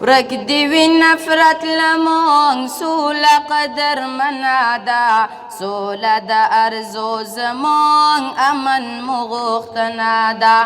ورک دی وی نفرت لمونگ سوله قدر منادا سوله دا ارزو زمونگ امن مغوختنادا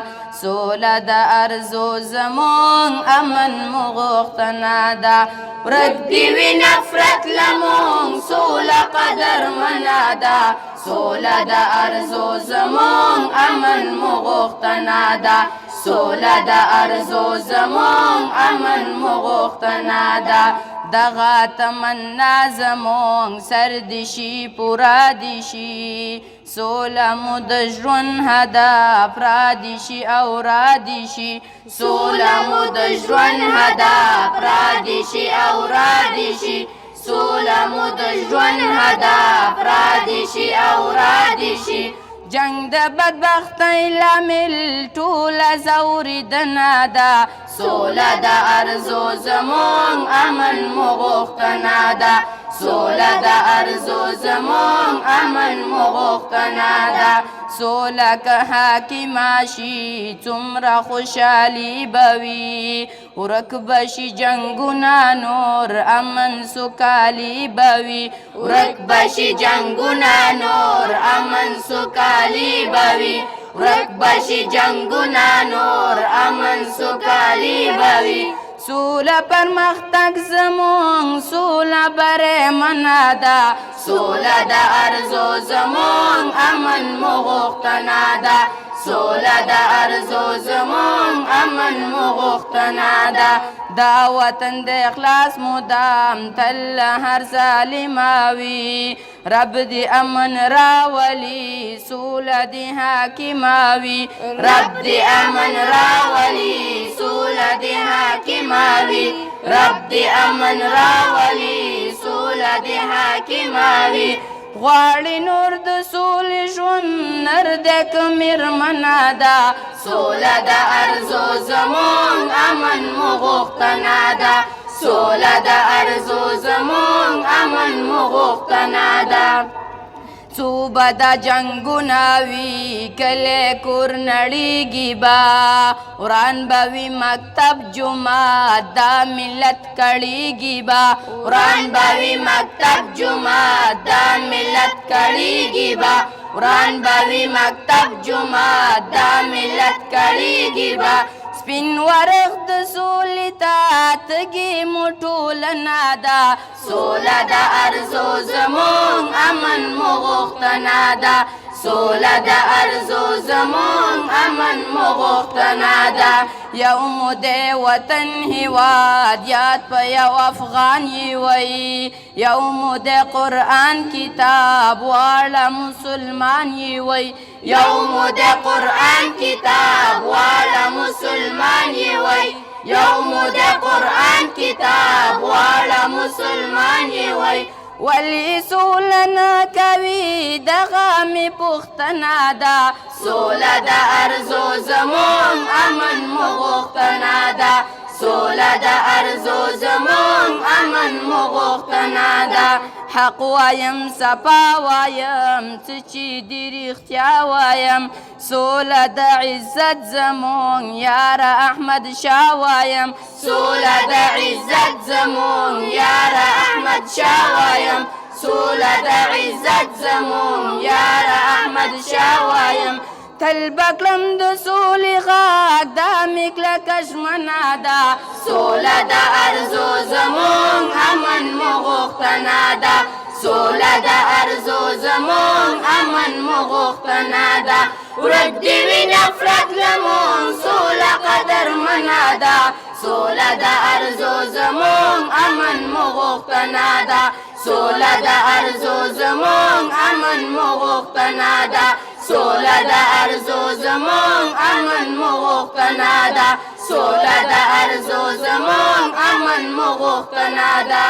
سوله دا ارزو زمونگ امن مغوختنادا ورک دی وی نفرت لمونگ سوله قدر منادا سوله دا ارزو زمونگ امن مغوختنادا سوله دا ارزو زمونگ امن مغوختنادا دغا تمنا زمونگ سردشی پورا دیشی سوله مو د ژوند هدف را دیشی او را دیشی سوله مو د ژوند هدف را دیشی او را دیشی سوله مو د ژوند هدف را دیشی او را دیشی جنگ د بدبختی لامل ټوله ځورېدنه ده سوله د ارزو زمونږ امن مو غوښتنه ده سوله د ارزو زمونږ امن مو غوښتنه ده سوله که حاکمه شي څومره خوشحالي به وي ورک به شي جنګونه نور امن سوکالي به وي ورک به شي جنګونه نور امن سوکالي به وي ورک به شي جنګونه نور امن سوکالي به وي سوله پرمختګ زمونږ سوله برمنه ده سوله د ارزو زمونږ امن مو غوښتنه ده سوله د ارزو زمونږ امن مو غوښتنه ده دا وطن د اخلاص مدام تل هر ظالمه وي رب دی امن راولی سوله دی حاکمه وي رب دی امن راولی سوله دی حاکمه وي رب دی امن راولی سوله دی حاکمه وي غواړي نور د سولې ژوند نر د میرمنه ده سوله د ارزو زمونږ امن مو غوښتنه ده سوله د ارزو زمونږ امن مو غوښتنه ده څو به دا جنګونه وي کلی کور نړېږي به وران به وي مکتب جومات دا ملت کړېږي به وران به وي مکتب جومات دا ملت کړېږي به وران به وي مکتب جومات دا ملت کړېږي به سپین ورغ د سولې ته تږي مو ټولنه ده سوله د ارزو زمونږ امن مو غوښتنه ده سوله د ارزو زمونږ امن مو غوښتنه ده یو مو د وطن هیواد یاد په یو افغان یې وی یو مو د قرآن کتاب واړه مسلمان یې وی یو مو د قرآن کتاب واړه مسلمان یې وی یو مو د قرآن کتاب واړه مسلمان یې وی ولی سوله نه کوي دغه مې پوښتنه ده سوله د ارزو زمونږ امن مو غوښتنه ده سوله د ارزو زمونږ امن مو غوښتنه ده حق وایم صفا وایم څه چې دې رښتیا وایم سوله د عزت زمونږ یاره احمد شاه وایم سوله د عزت زمونږ یاره احمد شاه وایم سوله د عزت زمونږ یاره احمد شاه وایم تل بکړم د سولې غږ دا مې کلکه ژمنه ده سوله د ارزو زمونږ امن مو غوښتنه ده سوله د ارزو زمونږ امن مو غوښتنه ده ورک دې وي نفرت لمونږ سوله قدرمنه ده سوله د ارزو زمونږ امن مو غوښتنه ده سوله د ارزو زمونږ امن مو غوښتنه ده سوله د ارزو زمونږ امن مو غوښتنه ده سوله د ارزو زمونږ امن مو غوښتنه ده